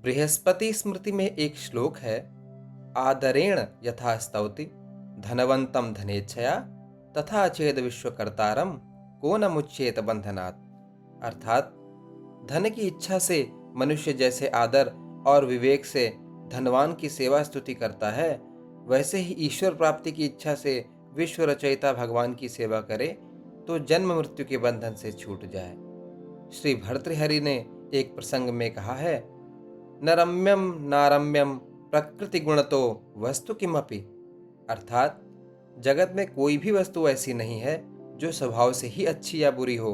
बृहस्पति स्मृति में एक श्लोक है, आदरेण यथा स्तौति धनवंतम धनेच्छया तथा चेद विश्वकर्तारम को न मुच्येत बंधनात्। अर्थात धन की इच्छा से मनुष्य जैसे आदर और विवेक से धनवान की सेवा स्तुति करता है, वैसे ही ईश्वर प्राप्ति की इच्छा से विश्व रचयिता भगवान की सेवा करे तो जन्म मृत्यु के बंधन से छूट जाए। श्री भर्तृहरि ने एक प्रसंग में कहा है, न रम्यम नारम्यम प्रकृति गुणतो वस्तु किमपि। अर्थात जगत में कोई भी वस्तु ऐसी नहीं है जो स्वभाव से ही अच्छी या बुरी हो।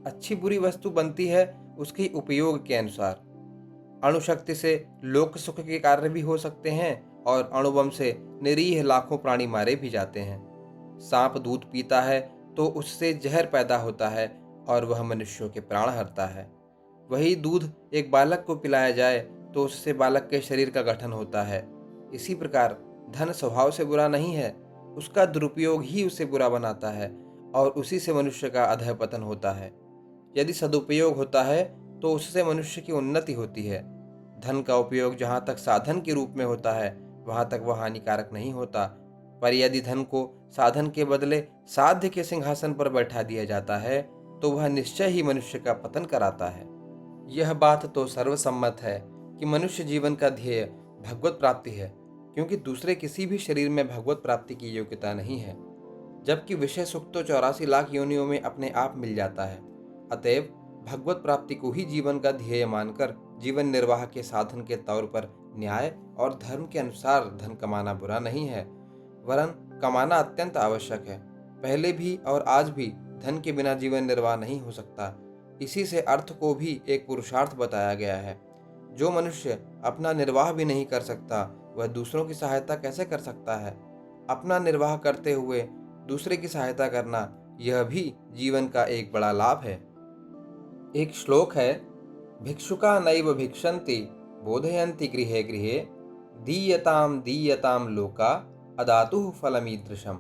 अच्छी बुरी वस्तु बनती है उसके उपयोग के अनुसार। अणुशक्ति से लोक सुख के कार्य भी हो सकते हैं और अणुबम से निरीह लाखों प्राणी मारे भी जाते हैं। सांप दूध पीता है तो उससे जहर पैदा होता है और वह मनुष्यों के प्राण हरता है। वही दूध एक बालक को पिलाया जाए तो उससे बालक के शरीर का गठन होता है। इसी प्रकार धन स्वभाव से बुरा नहीं है, उसका दुरुपयोग ही उसे बुरा बनाता है और उसी से मनुष्य का अधःपतन होता है। यदि सदुपयोग होता है तो उससे मनुष्य की उन्नति होती है। धन का उपयोग जहाँ तक साधन के रूप में होता है वहाँ तक वह हानिकारक नहीं होता, पर यदि धन को साधन के बदले साध्य के सिंहासन पर बैठा दिया जाता है तो वह निश्चय ही मनुष्य का पतन कराता है। यह बात तो सर्वसम्मत है कि मनुष्य जीवन का ध्येय भगवत प्राप्ति है, क्योंकि दूसरे किसी भी शरीर में भगवत प्राप्ति की योग्यता नहीं है, जबकि विषय सुख तो 84 लाख योनियों में अपने आप मिल जाता है। अतएव भगवत प्राप्ति को ही जीवन का ध्येय मानकर जीवन निर्वाह के साधन के तौर पर न्याय और धर्म के अनुसार धन कमाना बुरा नहीं है, वरन कमाना अत्यंत आवश्यक है। पहले भी और आज भी धन के बिना जीवन निर्वाह नहीं हो सकता। इसी से अर्थ को भी एक पुरुषार्थ बताया गया है। जो मनुष्य अपना निर्वाह भी नहीं कर सकता वह दूसरों की सहायता कैसे कर सकता है। अपना निर्वाह करते हुए दूसरे की सहायता करना यह भी जीवन का एक बड़ा लाभ है। एक श्लोक है, भिक्षुका नैव भिक्षन्ति बोधयन्ति गृहे गृहे दीयताम दीयताम लोका अदातुः फलमीदृशम।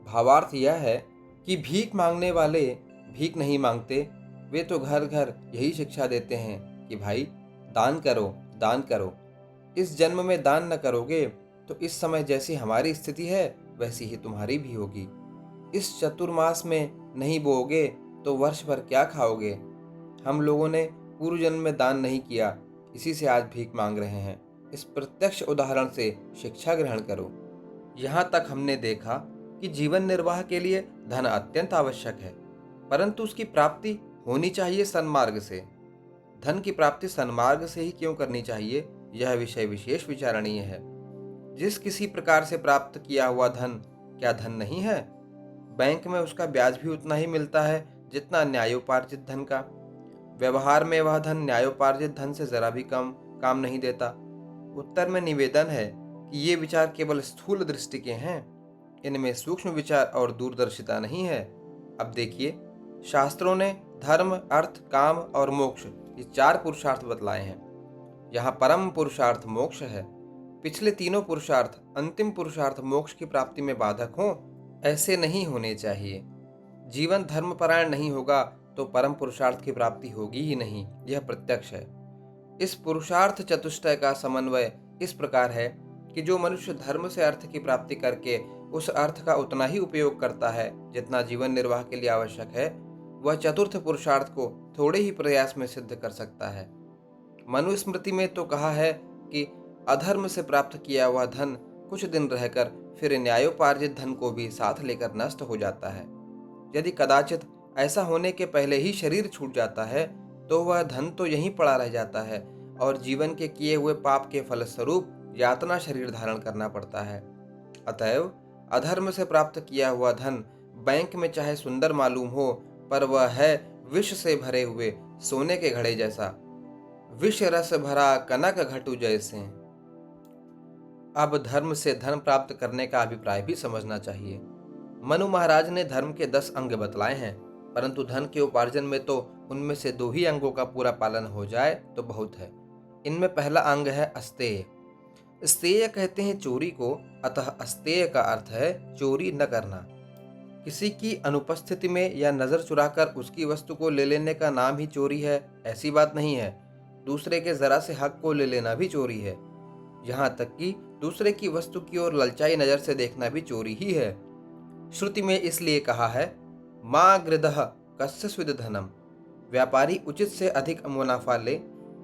भावार्थ यह है कि भीख मांगने वाले भीख नहीं मांगते, वे तो घर घर यही शिक्षा देते हैं कि भाई दान करो दान करो। इस जन्म में दान न करोगे तो इस समय जैसी हमारी स्थिति है वैसी ही तुम्हारी भी होगी। इस चतुर्मास में नहीं बोओगे तो वर्ष भर क्या खाओगे। हम लोगों ने पूर्व जन्म में दान नहीं किया, इसी से आज भीख मांग रहे हैं। इस प्रत्यक्ष उदाहरण से शिक्षा ग्रहण करो। यहाँ तक हमने देखा कि जीवन निर्वाह के लिए धन अत्यंत आवश्यक है, परंतु उसकी प्राप्ति होनी चाहिए सन्मार्ग से। धन की प्राप्ति सन्मार्ग से ही क्यों करनी चाहिए, यह विषय विशेष विचारणीय है। जिस किसी प्रकार से प्राप्त किया हुआ धन क्या धन नहीं है? बैंक में उसका ब्याज भी उतना ही मिलता है जितना न्यायोपार्जित धन का। व्यवहार में वह धन न्यायोपार्जित धन से जरा भी कम काम नहीं देता। उत्तर में निवेदन है कि ये विचार केवल स्थूल दृष्टि के हैं, इनमें सूक्ष्म विचार और दूरदर्शिता नहीं है। अब देखिए, शास्त्रों ने धर्म, अर्थ, काम और मोक्ष ये 4 पुरुषार्थ बतलाए हैं। यहाँ परम पुरुषार्थ मोक्ष है। पिछले तीनों पुरुषार्थ अंतिम पुरुषार्थ मोक्ष की प्राप्ति में बाधक हों, ऐसे नहीं होने चाहिए। जीवन धर्मपरायण नहीं होगा तो परम पुरुषार्थ की प्राप्ति होगी ही नहीं, यह प्रत्यक्ष है। इस पुरुषार्थ चतुष्टय का समन्वय इस प्रकार है कि जो मनुष्य धर्म से अर्थ की प्राप्ति करके उस अर्थ का उतना ही उपयोग करता है जितना जीवन निर्वाह के लिए आवश्यक है, वह चतुर्थ पुरुषार्थ को थोड़े ही प्रयास में सिद्ध कर सकता है। मनुस्मृति में तो कहा है कि अधर्म से प्राप्त किया हुआ धन कुछ दिन रहकर फिर न्यायोपार्जित धन को भी साथ लेकर नष्ट हो जाता है। यदि कदाचित ऐसा होने के पहले ही शरीर छूट जाता है तो वह धन तो यहीं पड़ा रह जाता है और जीवन के किए हुए पाप के फलस्वरूप यातना शरीर धारण करना पड़ता है। अतएव अधर्म से प्राप्त किया हुआ धन बैंक में चाहे सुंदर मालूम हो, पर वह है विष से भरे हुए सोने के घड़े जैसा, विष रस भरा कनक घटु जैसे। अब धर्म से धन प्राप्त करने का अभिप्राय भी समझना चाहिए। मनु महाराज ने धर्म के 10 अंग बतलाए हैं, परंतु धन के उपार्जन में तो उनमें से 2 ही अंगों का पूरा पालन हो जाए तो बहुत है। इनमें पहला अंग है अस्तेय। स्तेय कहते हैं चोरी को, अतः अस्तेय का अर्थ है चोरी न करना। किसी की अनुपस्थिति में या नजर चुराकर उसकी वस्तु को ले लेने का नाम ही चोरी है, ऐसी बात नहीं है। दूसरे के जरा से हक को ले लेना भी चोरी है। यहाँ तक कि दूसरे की वस्तु की ओर ललचाई नजर से देखना भी चोरी ही है। श्रुति में इसलिए कहा है, माँ गृदः कस्य स्विद धनम। व्यापारी उचित से अधिक मुनाफा ले,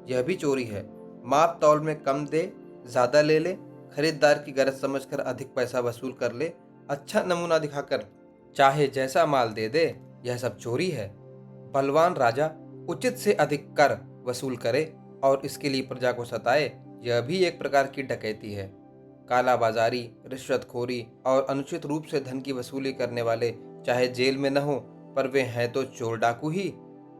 यह भी चोरी है। माप तौल में कम दे, ज्यादा ले ले, खरीदार की गरज समझकर अधिक पैसा वसूल कर ले, अच्छा नमूना दिखाकर चाहे जैसा माल दे दे, यह सब चोरी है। बलवान राजा उचित से अधिक कर वसूल करे और इसके लिए प्रजा को सताए, यह भी एक प्रकार की डकैती है। कालाबाजारी, रिश्वतखोरी और अनुचित रूप से धन की वसूली करने वाले चाहे जेल में न हो, पर वे हैं तो चोर डाकू ही।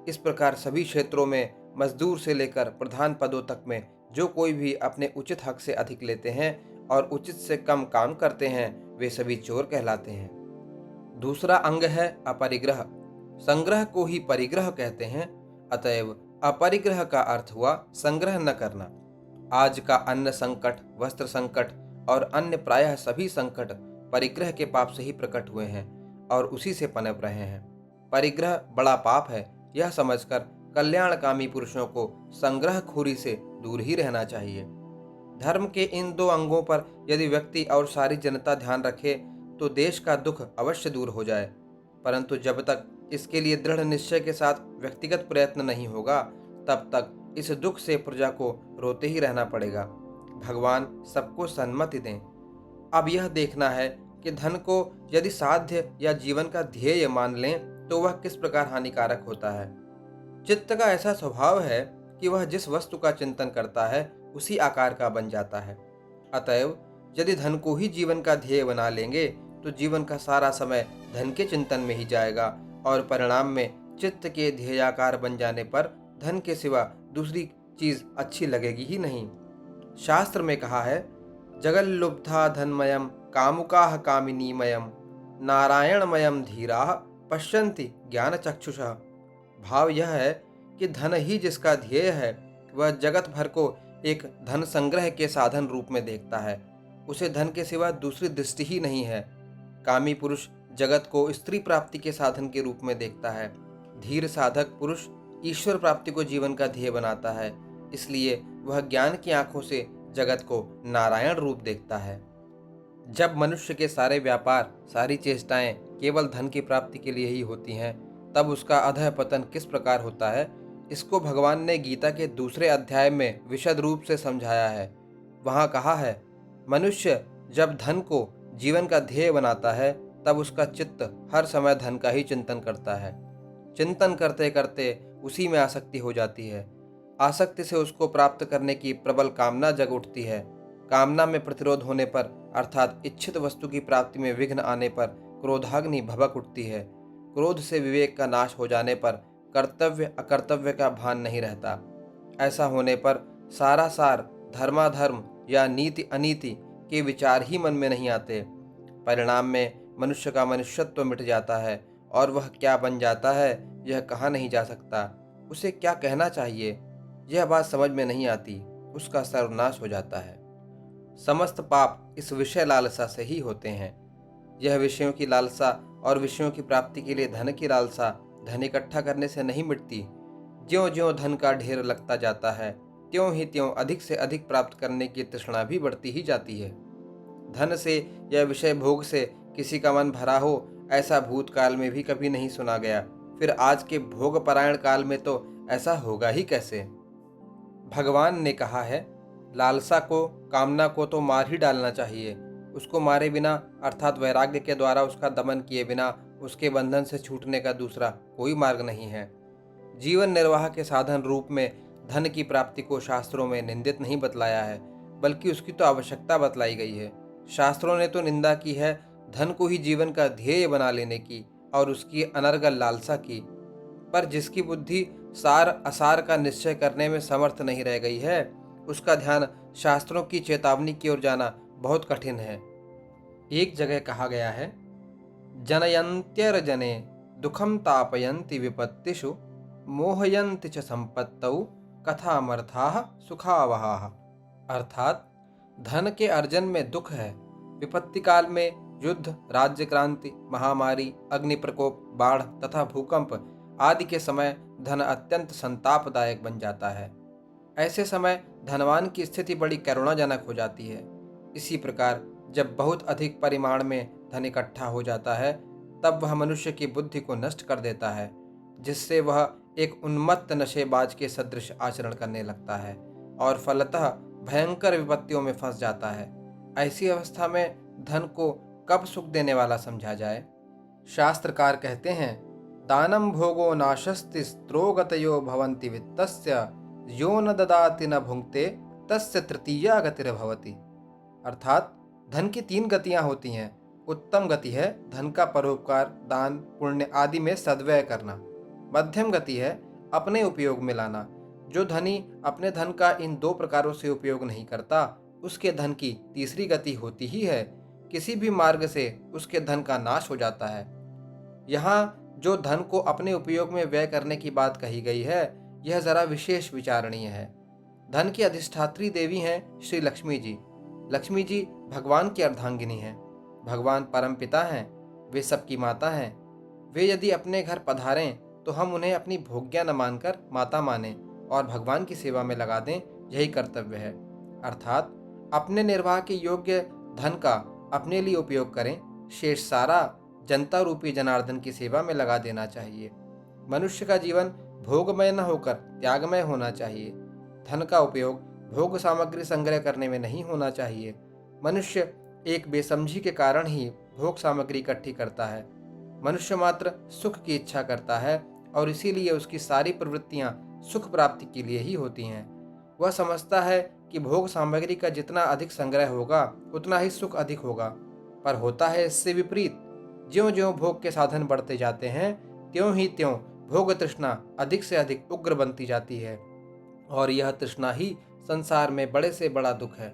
इस प्रकार सभी क्षेत्रों में मजदूर से लेकर प्रधान पदों तक में जो कोई भी अपने उचित हक से अधिक लेते हैं और उचित से कम काम करते हैं, वे सभी चोर कहलाते हैं। दूसरा अंग है अपरिग्रह। संग्रह को ही परिग्रह कहते हैं। अतएव अपरिग्रह का अर्थ हुआ संग्रह न करना। आज का अन्न संकट, वस्त्र संकट और अन्य प्रायः सभी संकट परिग्रह के पाप से ही प्रकट हुए हैं और उसी से पनप रहे हैं। परिग्रह बड़ा पाप है, यह समझकर कल्याणकामी पुरुषों को संग्रहखोरी से दूर ही रहना चाहिए। धर्म के इन दो अंगों पर यदि व्यक्ति और सारी जनता ध्यान रखे तो देश का दुख अवश्य दूर हो जाए, परंतु जब तक इसके लिए दृढ़ निश्चय के साथ व्यक्तिगत प्रयत्न नहीं होगा, तब तक इस दुख से प्रजा को रोते ही रहना पड़ेगा। भगवान सबको सन्मति दें। अब यह देखना है कि धन को यदि साध्य या जीवन का ध्येय मान लें तो वह किस प्रकार हानिकारक होता है। चित्त का ऐसा स्वभाव है कि वह जिस वस्तु का चिंतन करता है उसी आकार का बन जाता है। अतएव यदि धन को ही जीवन का ध्येय बना लेंगे तो जीवन का सारा समय धन के चिंतन में ही जाएगा और परिणाम में चित्त के ध्येयाकार बन जाने पर धन के सिवा दूसरी चीज अच्छी लगेगी ही नहीं। शास्त्र में कहा है, जगल्लुब्धा धनमयम कामुकाः कामिनीमयम नारायणमयम धीराः पश्यन्ति ज्ञान चक्षुषः। भाव यह है कि धन ही जिसका ध्येय है वह जगत भर को एक धन संग्रह के साधन रूप में देखता है। उसे धन के सिवा दूसरी दृष्टि ही नहीं है। कामी पुरुष जगत को स्त्री प्राप्ति के साधन के रूप में देखता है। धीर साधक पुरुष ईश्वर प्राप्ति को जीवन का ध्येय बनाता है, इसलिए वह ज्ञान की आंखों से जगत को नारायण रूप देखता है। जब मनुष्य के सारे व्यापार, सारी चेष्टाएं केवल धन की प्राप्ति के लिए ही होती हैं, तब उसका अधः पतन किस प्रकार होता है, इसको भगवान ने गीता के दूसरे अध्याय में विशद रूप से समझाया है। वहाँ कहा है, मनुष्य जब धन को जीवन का ध्येय बनाता है तब उसका चित्त हर समय धन का ही चिंतन करता है। चिंतन करते करते उसी में आसक्ति हो जाती है। आसक्ति से उसको प्राप्त करने की प्रबल कामना जग उठती है। कामना में प्रतिरोध होने पर अर्थात इच्छित वस्तु की प्राप्ति में विघ्न आने पर क्रोधाग्नि भभक उठती है। क्रोध से विवेक का नाश हो जाने पर कर्तव्य अकर्तव्य का भान नहीं रहता। ऐसा होने पर सारा सार धर्माधर्म या नीति अनीति के विचार ही मन में नहीं आते। परिणाम में मनुष्य का मनुष्यत्व मिट जाता है और वह क्या बन जाता है यह कहा नहीं जा सकता। उसे क्या कहना चाहिए यह बात समझ में नहीं आती। उसका सर्वनाश हो जाता है। समस्त पाप इस विषय लालसा से ही होते हैं। यह विषयों की लालसा और विषयों की प्राप्ति के लिए धन की लालसा धन इकट्ठा करने से नहीं मिटती। ज्यों ज्यों धन का ढेर लगता जाता है त्यों ही त्यों अधिक से अधिक प्राप्त करने की तृष्णा भी बढ़ती ही जाती है। धन से या विषय भोग से किसी का मन भरा हो, ऐसा भूतकाल में भी कभी नहीं सुना गया। फिर आज के भोग परायण काल में तो ऐसा होगा ही कैसे। भगवान ने कहा है, लालसा को, कामना को तो मार ही डालना चाहिए। उसको मारे बिना अर्थात वैराग्य के द्वारा उसका दमन किए बिना उसके बंधन से छूटने का दूसरा कोई मार्ग नहीं है। जीवन निर्वाह के साधन रूप में धन की प्राप्ति को शास्त्रों में निंदित नहीं बतलाया है, बल्कि उसकी तो आवश्यकता बतलाई गई है। शास्त्रों ने तो निंदा की है धन को ही जीवन का ध्येय बना लेने की और उसकी अनर्गल लालसा की, पर जिसकी बुद्धि सार असार का निश्चय करने में समर्थ नहीं रह गई है, उसका ध्यान शास्त्रों की चेतावनी की ओर जाना बहुत कठिन है। एक जगह कहा गया है, जनयन्त्यर्जने दुखम तापयन्ति विपत्तिषु मोहयन्ति च संपत्तौ कथामर्थाः सुखावहाः। अर्थात धन के अर्जन में दुख है, विपत्ति काल में युद्ध, राज्य क्रांति, महामारी, अग्नि प्रकोप, बाढ़ तथा भूकंप आदि के समय धन अत्यंत संतापदायक बन जाता है। ऐसे समय धनवान की स्थिति बड़ी करुणाजनक हो जाती है। इसी प्रकार जब बहुत अधिक परिमाण में धन इकट्ठा हो जाता है, तब वह मनुष्य की बुद्धि को नष्ट कर देता है, जिससे वह एक उन्मत्त नशेबाज के सदृश आचरण करने लगता है और फलतः भयंकर विपत्तियों में फंस जाता है। ऐसी अवस्था में धन को कब सुख देने वाला समझा जाए? शास्त्रकार कहते हैं, दानम भोगो नाशस्ति स्त्रोगतयो भवन्ति वित्तस्य यो न ददाति न भुंक्ते तस्य तृतीया गतिर्भवति। अर्थात धन की 3 गतियां होती हैं। उत्तम गति है धन का परोपकार, दान, पुण्य आदि में सद्व्यय करना। मध्यम गति है अपने उपयोग में लाना। जो धनी अपने धन का इन 2 प्रकारों से उपयोग नहीं करता, उसके धन की तीसरी गति होती ही है, किसी भी मार्ग से उसके धन का नाश हो जाता है। यहाँ जो धन को अपने उपयोग में व्यय करने की बात कही गई है, यह जरा विशेष विचारणीय है। धन की अधिष्ठात्री देवी हैं श्री लक्ष्मी जी। लक्ष्मी जी भगवान की अर्धांगिनी हैं। भगवान परम पिता हैं, वे सबकी माता हैं। वे यदि अपने घर पधारें तो हम उन्हें अपनी भोग्या न मानकर माता मानें और भगवान की सेवा में लगा दें, यही कर्तव्य है। अर्थात अपने निर्वाह के योग्य धन का अपने लिए उपयोग करें, शेष सारा जनता रूपी जनार्दन की सेवा में लगा देना चाहिए। मनुष्य का जीवन भोगमय न होकर त्यागमय होना चाहिए। धन का उपयोग भोग सामग्री संग्रह करने में नहीं होना चाहिए। मनुष्य एक बेसमझी के कारण ही भोग सामग्री इकट्ठी करता है। मनुष्य मात्र सुख की इच्छा करता है और इसीलिए उसकी सारी प्रवृत्तियां सुख प्राप्ति के लिए ही होती हैं। वह समझता है कि भोग सामग्री का जितना अधिक संग्रह होगा उतना ही सुख अधिक होगा, पर होता है इससे विपरीत। ज्यों ज्यों भोग के साधन बढ़ते जाते हैं, त्यों ही त्यों भोग तृष्णा अधिक से अधिक उग्र बनती जाती है और यह तृष्णा ही संसार में बड़े से बड़ा दुख है।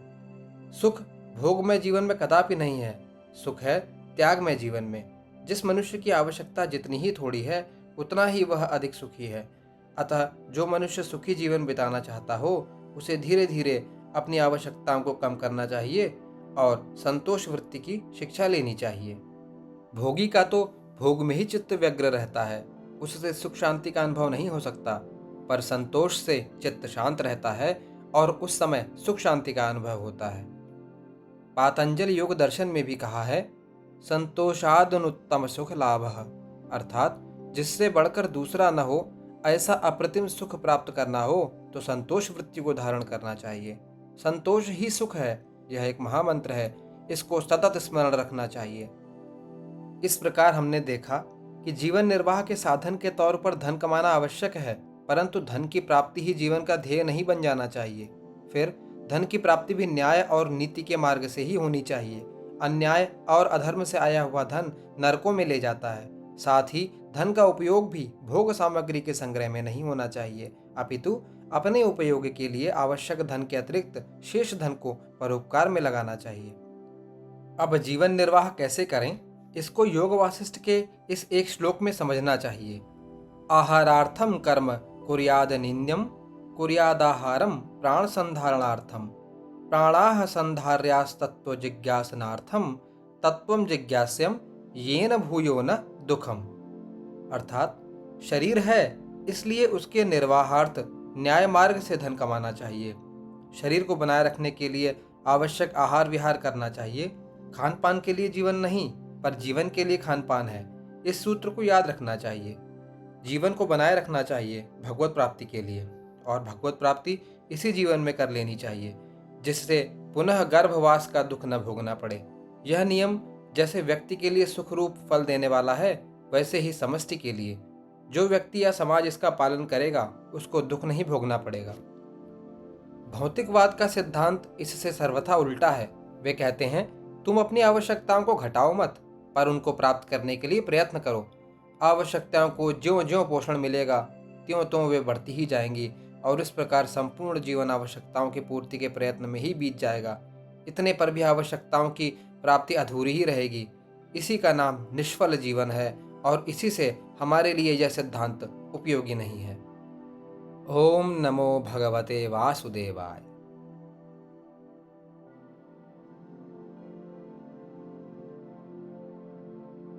सुख भोगमय जीवन में कदापि नहीं है, सुख है त्यागमय जीवन में। जिस मनुष्य की आवश्यकता जितनी ही थोड़ी है, उतना ही वह अधिक सुखी है। अतः जो मनुष्य सुखी जीवन बिताना चाहता हो, उसे धीरे धीरे अपनी आवश्यकताओं को कम करना चाहिए और संतोष वृत्ति की शिक्षा लेनी चाहिए। भोगी का तो भोग में ही चित्त व्यग्र रहता है, उससे सुख शांति का अनुभव नहीं हो सकता, पर संतोष से चित्त शांत रहता है और उस समय सुख शांति का अनुभव होता है। पातंजल योग दर्शन में भी कहा है, संतोषादनुत्तम सुख लाभः, अर्थात जिससे बढ़कर दूसरा न हो ऐसा अप्रतिम सुख प्राप्त करना हो तो संतोष वृत्ति को धारण करना चाहिए। संतोष ही सुख है, यह एक महामंत्र है, इसको सतत स्मरण रखना चाहिए। इस प्रकार हमने देखा कि जीवन निर्वाह के साधन के तौर पर धन कमाना आवश्यक है, परंतु धन की प्राप्ति ही जीवन का ध्येय नहीं बन जाना चाहिए। फिर धन की प्राप्ति भी न्याय और नीति के मार्ग से ही होनी चाहिए। अन्याय और अधर्म से आया हुआ धन नरकों में ले जाता है। साथ ही धन का उपयोग भी भोग सामग्री के संग्रह में नहीं होना चाहिए, अपितु अपने उपयोग के लिए आवश्यक धन के अतिरिक्त शेष धन को परोपकार में लगाना चाहिए। अब जीवन निर्वाह कैसे करें, इसको योग वासिष्ठ के इस एक श्लोक में समझना चाहिए। आहारार्थम कर्म कुर्याद निंद्यम कुर्यादाहारम प्राण संधारणार्थम प्राणाः संधार्यास्तत्व जिज्ञासनार्थम तत्वम जिज्ञास्यम येन भूयो न दुखम। अर्थात शरीर है, इसलिए उसके निर्वाहार्थ न्याय मार्ग से धन कमाना चाहिए। शरीर को बनाए रखने के लिए आवश्यक आहार विहार करना चाहिए। खान पान के लिए जीवन नहीं, पर जीवन के लिए खान पान है। इस सूत्र को याद रखना चाहिए। जीवन को बनाए रखना चाहिए भगवत प्राप्ति के लिए, और भगवत प्राप्ति इसी जीवन में कर लेनी चाहिए, जिससे पुनः गर्भवास का दुख न भोगना पड़े। यह नियम जैसे व्यक्ति के लिए सुख रूप फल देने वाला है, वैसे ही समष्टि के लिए जो व्यक्ति या समाज इसका पालन करेगा उसको दुख नहीं भोगना पड़ेगा। भौतिकवाद का सिद्धांत इससे सर्वथा उल्टा है। वे कहते हैं, तुम अपनी आवश्यकताओं को घटाओ मत, पर उनको प्राप्त करने के लिए प्रयत्न करो। आवश्यकताओं को ज्यों ज्यों पोषण मिलेगा त्यों त्यों वे बढ़ती ही जाएंगी और इस प्रकार संपूर्ण जीवन आवश्यकताओं की पूर्ति के प्रयत्न में ही बीत जाएगा। इतने पर भी आवश्यकताओं की प्राप्ति अधूरी ही रहेगी। इसी का नाम निष्फल जीवन है और इसी से हमारे लिए यह सिद्धांत उपयोगी नहीं है। ओम नमो भगवते वासुदेवाय।